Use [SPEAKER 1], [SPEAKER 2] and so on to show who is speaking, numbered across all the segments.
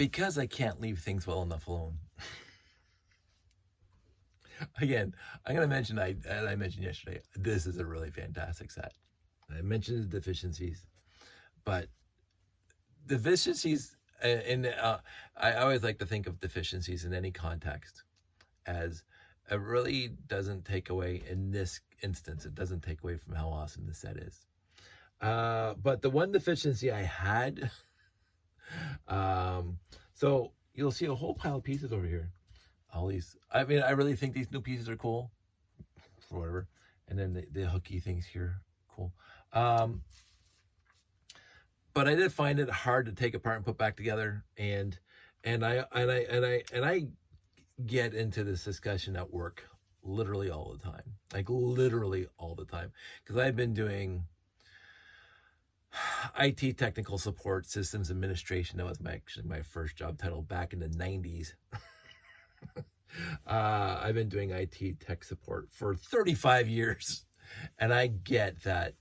[SPEAKER 1] because I can't leave things well enough alone. Again, I'm going to mention, as I mentioned yesterday, this is a really fantastic set. I mentioned the deficiencies, but deficiencies, I always like to think of deficiencies in any context as it really doesn't take away, in this instance, it doesn't take away from how awesome the set is. But the one deficiency I had, so you'll see a whole pile of pieces over here. All these, I mean, I really think these new pieces are cool, for whatever. And then the hooky things here, cool. But I did find it hard to take apart and put back together. And I get into this discussion at work literally all the time, like literally all the time, because I've been doing IT technical support, systems administration. That was actually my first job title back in the 90s. I've been doing IT tech support for 35 years, and I get that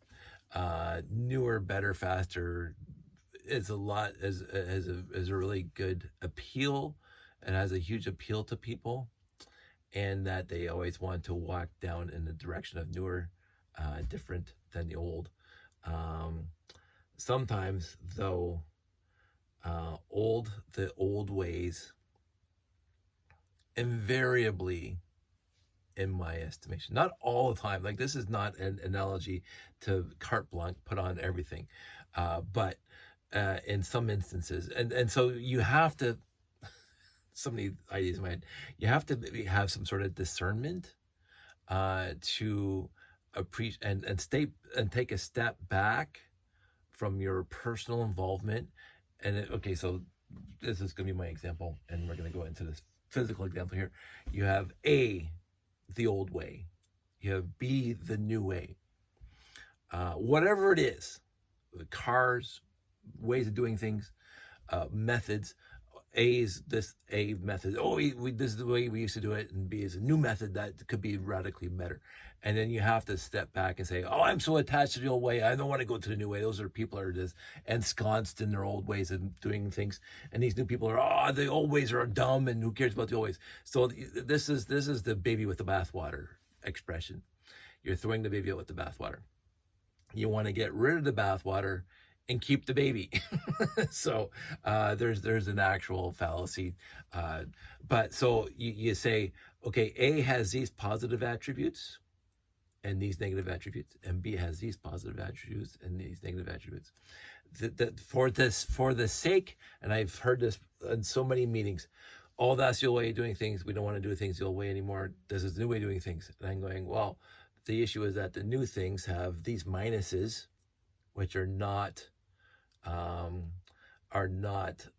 [SPEAKER 1] newer, better, faster is a lot, is a really good appeal. It has a huge appeal to people, and that they always want to walk down in the direction of newer, different than the old. Sometimes, though, the old ways invariably, in my estimation, not all the time, like this is not an analogy to carte blanche, put on everything, but in some instances, and so you have to, so many ideas in my head, you have to have some sort of discernment to appreciate and take a step back from your personal involvement. And okay, so this is going to be my example, and we're going to go into this physical example here. You have A, the old way. You have B, the new way. Whatever it is, cars, ways of doing things, methods. A is this A method. Oh, this is the way we used to do it, and B is a new method that could be radically better. And then you have to step back and say, "Oh, I'm so attached to the old way. I don't want to go to the new way." Those are people that are just ensconced in their old ways of doing things, and these new people are, "Oh, the old ways are dumb, and who cares about the old ways?" So this is the baby with the bathwater expression. You're throwing the baby out with the bathwater. You want to get rid of the bathwater and keep the baby. So there's an actual fallacy. But so you say, okay, A has these positive attributes and these negative attributes, and B has these positive attributes and these negative attributes. For the sake, and I've heard this in so many meetings, oh, that's the old way of doing things. We don't want to do things the old way anymore. This is the new way of doing things. And I'm going, well, the issue is that the new things have these minuses, which are not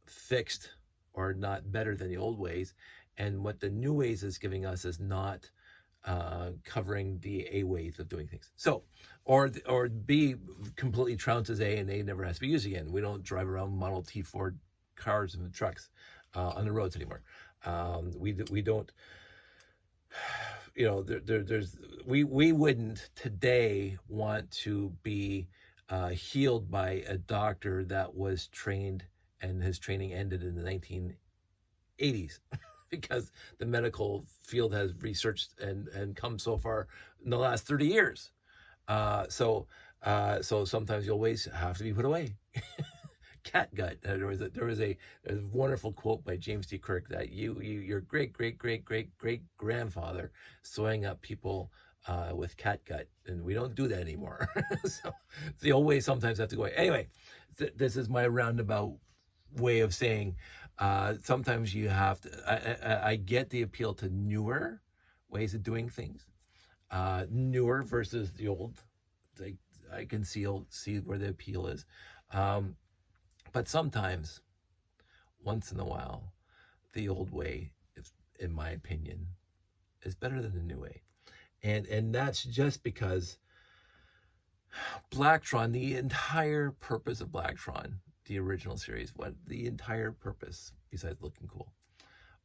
[SPEAKER 1] fixed or not better than the old ways. And what the new ways is giving us is not covering the A ways of doing things. So, or B completely trounces A, and A never has to be used again. We don't drive around Model T Ford cars and trucks on the roads anymore. We don't, you know, we wouldn't today want to be healed by a doctor that was trained and his training ended in the 1980s because the medical field has researched and come so far in the last 30 years. So sometimes you always have to be put away. Catgut. There was a wonderful quote by James D. Kirk that your great grandfather sewing up people with catgut, and we don't do that anymore. So the old way sometimes have to go away. Anyway, this is my roundabout way of saying sometimes you have to. I get the appeal to newer ways of doing things, newer versus the old. I can see where the appeal is. But sometimes, once in a while, the old way, in my opinion, is better than the new way. And that's just because Blacktron, the entire purpose of Blacktron, the original series, what the entire purpose, besides looking cool,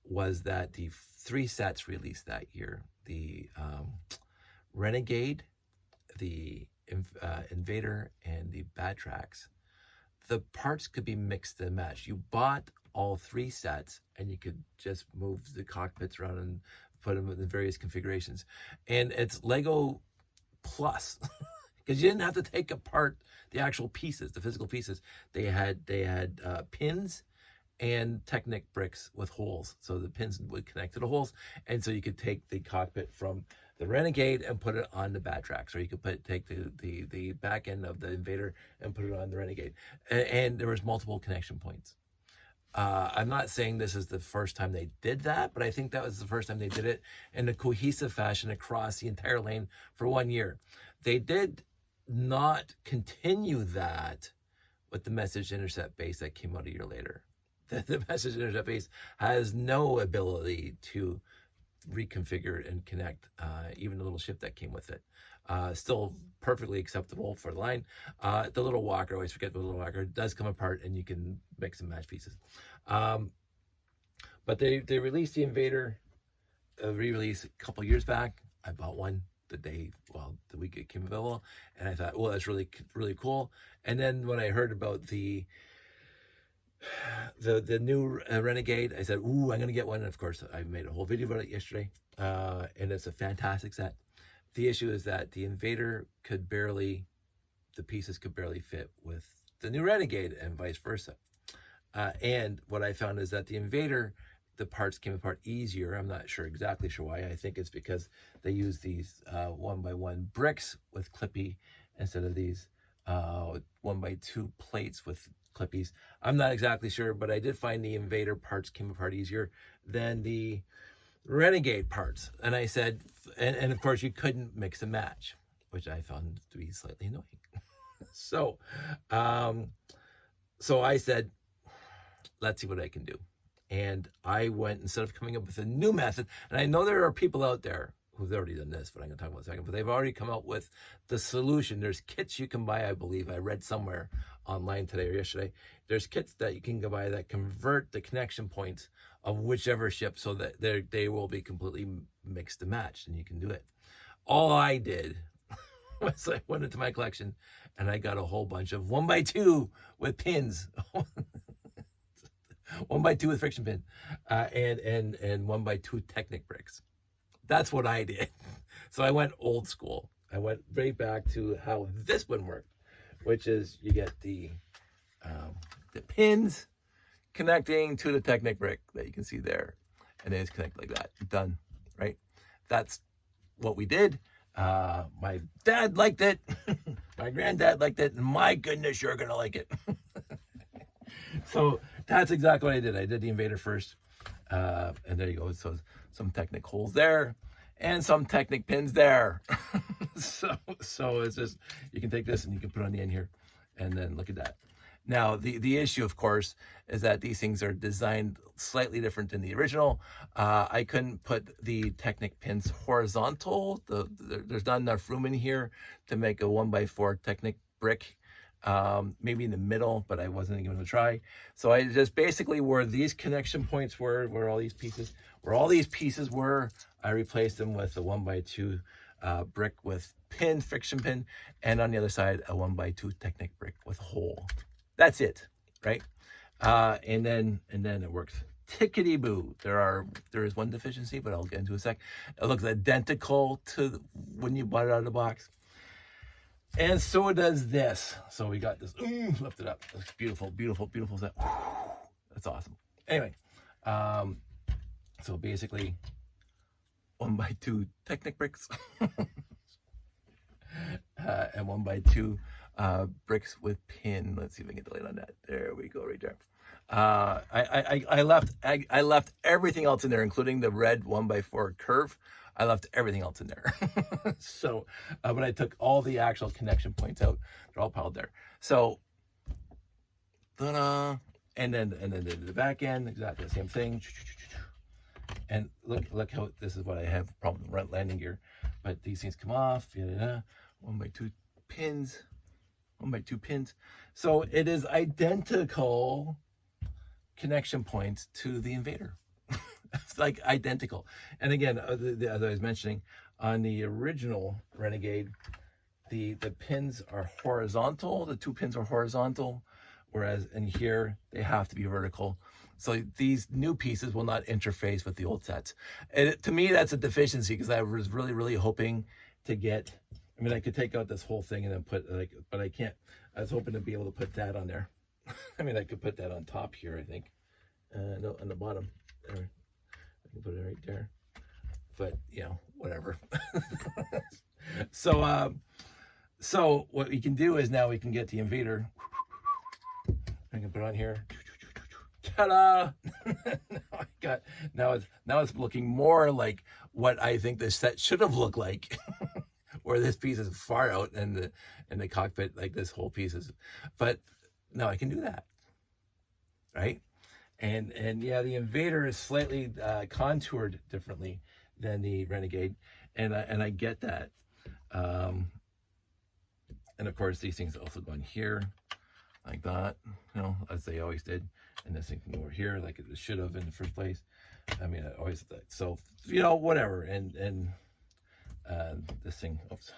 [SPEAKER 1] was that the 3 sets released that year, the Renegade, the Invader, and the Bad Tracks, the parts could be mixed and matched. You bought all 3 sets, and you could just move the cockpits around and put them in the various configurations. And it's Lego Plus, because you didn't have to take apart the actual pieces, the physical pieces. They had pins and Technic bricks with holes, so the pins would connect to the holes, and so you could take the cockpit from the Renegade and put it on the Batrax, or you could take the back end of the Invader and put it on the Renegade, and there was multiple connection points. I'm not saying this is the first time they did that, but I think that was the first time they did it in a cohesive fashion across the entire lane for 1 year. They did not continue that with the message intercept base that came out a year later. The message intercept base has no ability to reconfigure and connect even the little ship that came with it. Still perfectly acceptable for the line. The little walker, I always forget the little walker, does come apart and you can mix and match pieces. But they released the Invader re-release a couple years back. I bought one the week it came available, and I thought, well, that's really, really cool. And then when I heard about the new Renegade, I said, ooh, I'm gonna get one. And of course, I made a whole video about it yesterday, and it's a fantastic set. The issue is that the Invader the pieces could barely fit with the new Renegade, and vice versa. And what I found is that the Invader, the parts came apart easier. I'm not exactly sure why. I think it's because they use these 1x1 bricks with clippy instead of these 1x2 plates with clippies. I'm not exactly sure, but I did find the Invader parts came apart easier than the Renegade parts. And I said, and of course you couldn't mix and match, which I found to be slightly annoying. So I said, let's see what I can do. And I went, instead of coming up with a new method, and I know there are people out there who've already done this, but I'm going to talk about it in a second, but they've already come out with the solution. There's kits you can buy, I believe. I read somewhere online today or yesterday. There's kits that you can go buy that convert the connection points of whichever ship so that they will be completely mixed and matched, and you can do it. All I did was I went into my collection and I got a whole bunch of 1x2 with pins. 1x2 with friction pin, and 1x2 Technic bricks. That's what I did. So I went old school. I went right back to how this one worked, which is you get the pins connecting to the Technic brick that you can see there, and they just connect like that. Done, right? That's what we did. My dad liked it. My granddad liked it, and my goodness, you're gonna like it. So that's exactly what I did. I did the Invader first, and there you go. So some Technic holes there, and some Technic pins there. so it's just, you can take this and you can put it on the end here, and then look at that. Now the issue, of course, is that these things are designed slightly different than the original. I couldn't put the Technic pins horizontal. There's not enough room in here to make a 1x4 Technic brick. Maybe in the middle, but I wasn't going to try. So I just basically, where these connection points were, where all these pieces were, I replaced them with a 1x2 brick with friction pin, and on the other side a 1x2 Technic brick with hole. That's it, right? And then it works tickety boo. There is one deficiency, but I'll get into a sec. It looks identical to when you bought it out of the box. And so does this. So we got this, lift it up. That's beautiful, beautiful, beautiful set. That's awesome. Anyway, so basically 1x2 Technic bricks and 1x2 bricks with pin. Let's see if I can get the light on that. There we go, right there. I left everything else in there, including the red 1x4 curve. I left everything else in there. So, but I took all the actual connection points out. They're all piled there. So, ta-da! And then the back end, exactly the same thing. And look how, this is what I have a problem with landing gear. But these things come off. 1x2 pins. 1x2 pins. So it is identical connection points to the Invader. It's like identical. And again, as I was mentioning, on the original Renegade, the pins are horizontal. The 2 pins are horizontal, whereas in here, they have to be vertical. So these new pieces will not interface with the old sets. And to me, that's a deficiency, because I was really, really hoping to get, I mean, I could take out this whole thing and then put, like, but I can't. I was hoping to be able to put that on there. I mean, I could put that on top here, I think. No, on the bottom. There. I can put it right there. But, you know, whatever. So, so what we can do is now we can get the Invader. I can put it on here. Ta-da! now it's looking more like what I think this set should have looked like, where this piece is far out in the cockpit, like this whole piece is. But no, I can do that, right? And yeah, the Invader is slightly contoured differently than the Renegade, and I get that. And of course, these things also go in here, like that, you know, as they always did. And this thing can go over here, like it should have in the first place. I mean, I always, so, you know, whatever. And this thing, oops,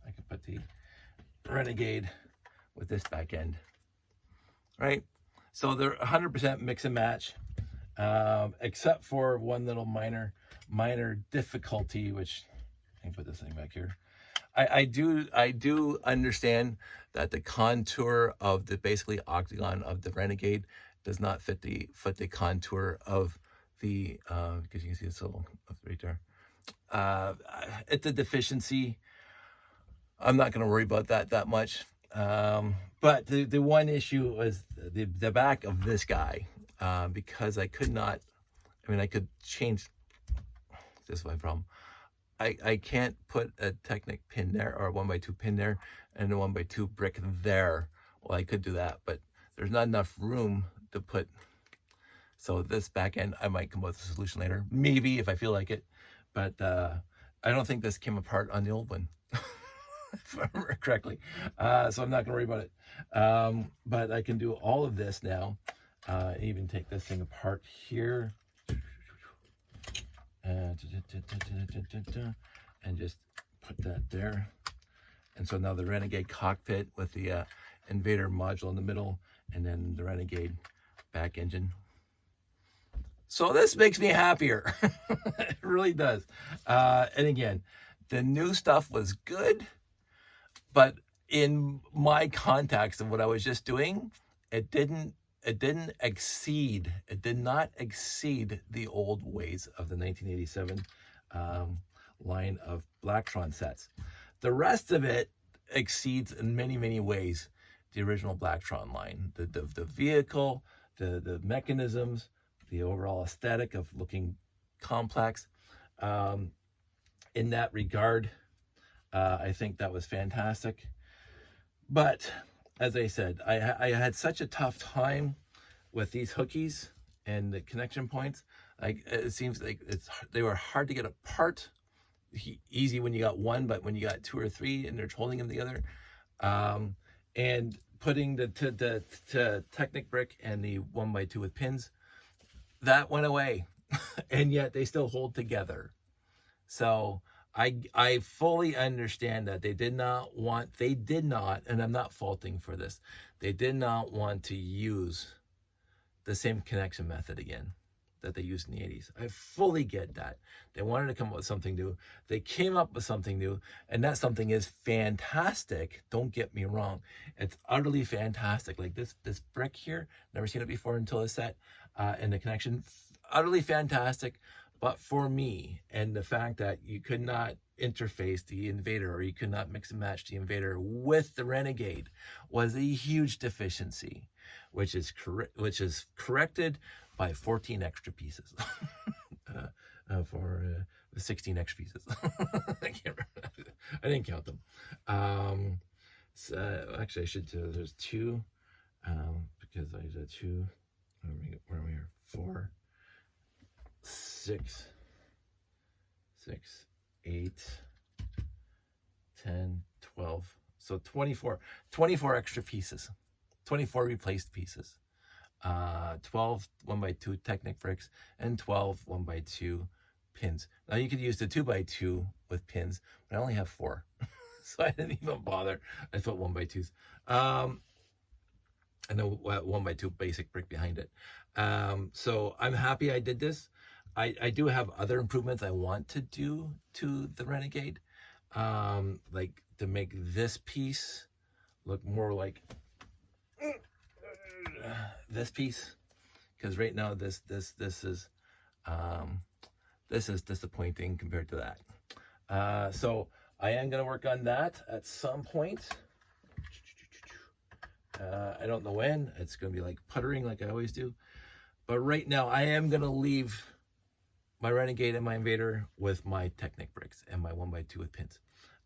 [SPEAKER 1] I can put the Renegade with this back end, right? So they're 100% mix and match, except for one little minor difficulty, which I can put this thing back here. I do understand that the contour of the basically octagon of the Renegade does not fit the contour of the because you can see this little right there. It's a deficiency. I'm not going to worry about that much. But the one issue was the back of this guy, because I could not. I mean, I could change. This is my problem. I can't put a Technic pin there, or a 1x2 pin there, and a 1x2 brick there. Well, I could do that, but there's not enough room to put. So this back end, I might come up with a solution later, maybe if I feel like it. But I don't think this came apart on the old one, if I remember correctly. So I'm not going to worry about it. But I can do all of this now. Even take this thing apart here. And just put that there. And so now the Renegade cockpit with the Invader module in the middle, and then the Renegade back engine. So this makes me happier. It really does. And again, the new stuff was good, but in my context of what I was just doing, it did not exceed the old ways of the 1987 line of Blacktron sets. The rest of it exceeds in many, many ways the original Blacktron line. The vehicle, the mechanisms, the overall aesthetic of looking complex. In that regard, I think that was fantastic. But as I said, I had such a tough time with these hookies and the connection points. Like, it seems like they were hard to get apart. Easy when you got one, but when you got two or three and they're holding them together, and putting the Technic brick and the 1x2 with pins, that went away, and yet they still hold together. So I fully understand that they did not, and I'm not faulting for this, they did not want to use the same connection method again that they used in the 80s. I fully get that. They wanted to come up with something new. They came up with something new, and that something is fantastic. Don't get me wrong. It's utterly fantastic. Like this brick here, never seen it before until this set, and the connection, utterly fantastic. But for me, and the fact that you could not interface the Invader, or you could not mix and match the Invader with the Renegade, was a huge deficiency, which is corrected by 14 extra pieces for 16 extra pieces. I can't remember. I didn't count them. So actually, I should do. There's two, because I did two. Where are we here? 4, 6, 8, 10, 12. So 24 extra pieces, 24 replaced pieces. 12 1x2 Technic bricks, and 12 1x2 pins. Now you could use the 2x2 with pins, but I only have 4. So I didn't even bother. I put 1x2s. and a 1x2 basic brick behind it. So I'm happy I did this. I do have other improvements I want to do to the Renegade, like to make this piece look more like this piece, because right now this is disappointing compared to that. So I am going to work on that at some point. I don't know when. It's going to be like puttering like I always do. But right now I am going to leave my Renegade and my Invader with my Technic bricks and my 1x2 with pins.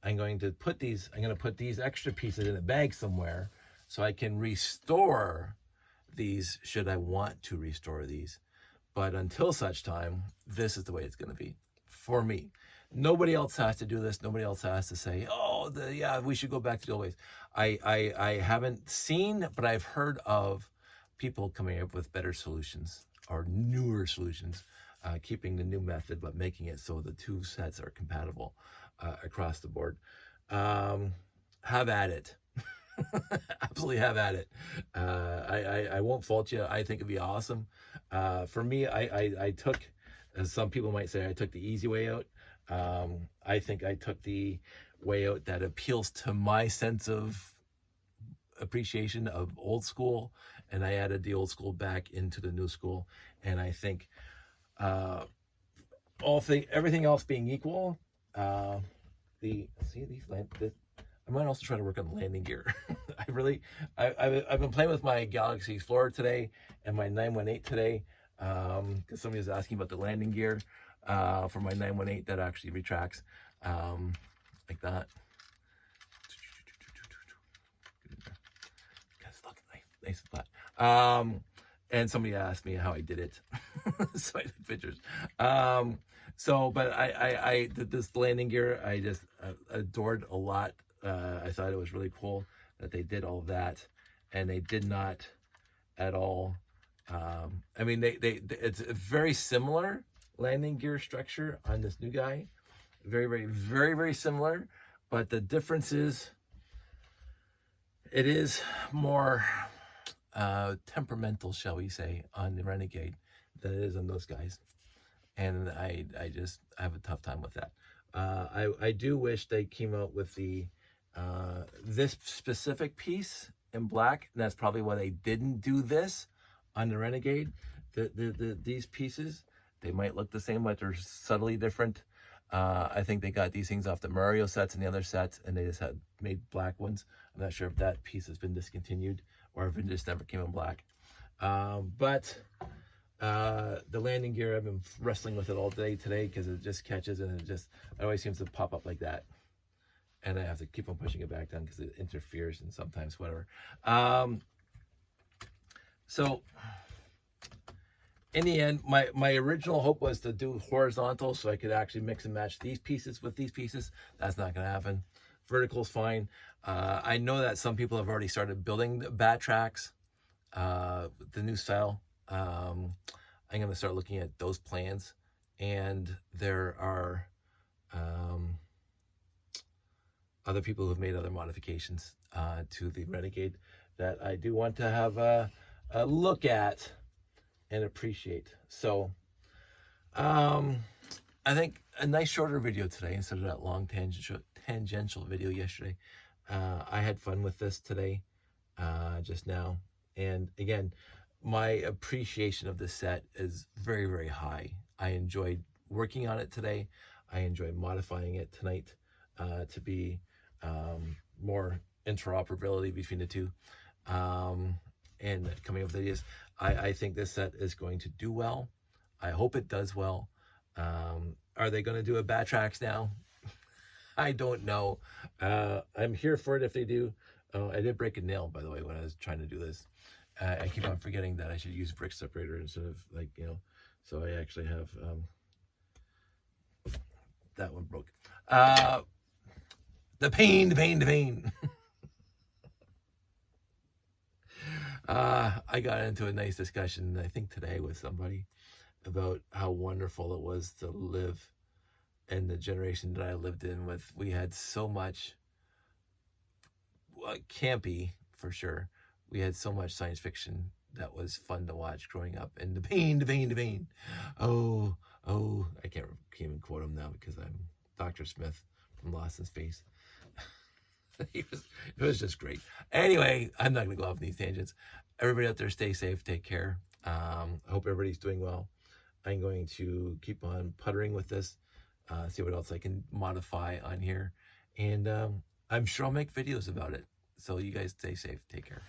[SPEAKER 1] I'm going to put these extra pieces in a bag somewhere so I can restore these should I want to restore these. But until such time, this is the way it's going to be for me. Nobody else has to do this. Nobody else has to say, oh, yeah, we should go back to the old ways. I haven't seen, but I've heard of people coming up with better solutions or newer solutions, keeping the new method, but making it so the two sets are compatible across the board. Have at it. Absolutely have at it. I won't fault you. I think it'd be awesome. For me, I took, as some people might say, I took the easy way out. I think I took the way out that appeals to my sense of appreciation of old school, and I added the old school back into the new school. And I think everything else being equal, I might also try to work on the landing gear. I've been playing with my Galaxy Explorer today and my 918 today, because somebody was asking about the landing gear for my 918 that actually retracts like that. Look, nice and flat. And somebody asked me how I did it, so I took pictures. But I did this landing gear. I just adored a lot. I thought it was really cool that they did all of that, and they did not at all. I mean, it's a very similar landing gear structure on this new guy. Very, very, very, very similar. But the difference is it is more temperamental, shall we say, on the Renegade than it is on those guys. And I have a tough time with that. I do wish they came out with the this specific piece in black, and that's probably why they didn't do this on the Renegade. These pieces, they might look the same, but they're subtly different. I think they got these things off the Mario sets and the other sets, and they just had made black ones. I'm not sure if that piece has been discontinued or if it just never came in black. But the landing gear, I've been wrestling with it all day today because it just catches, and it always seems to pop up like that. And I have to keep on pushing it back down because it interferes and sometimes whatever. So in the end, my original hope was to do horizontal so I could actually mix and match these pieces with these pieces. That's not going to happen. Vertical is fine. I know that some people have already started building the bat tracks, the new style. I'm going to start looking at those plans. And there are other people who've made other modifications to the Renegade that I do want to have a look at and appreciate. So I think a nice shorter video today instead of that long tangential video yesterday. I had fun with this today, just now. And again, my appreciation of this set is very, very high. I enjoyed working on it today. I enjoyed modifying it tonight to be more interoperability between the two, and coming up with ideas. I think this set is going to do well. I hope it does well. Are they going to do a Batrax now? I don't know. I'm here for it if they do. I did break a nail, by the way, when I was trying to do this. I keep on forgetting that I should use brick separator instead of, like, so I actually have that one broke. The pain. I got into a nice discussion, I think today, with somebody about how wonderful it was to live in the generation that I lived in. We had so much campy, for sure, we had so much science fiction that was fun to watch growing up. And the pain. Oh, I can't even quote him now because I'm Dr. Smith from Lost in Space. It was just great. Anyway, I'm not going to go off on these tangents. Everybody out there, stay safe, take care. I hope everybody's doing well. I'm going to keep on puttering with this, see what else I can modify on here. And I'm sure I'll make videos about it. So you guys stay safe, take care.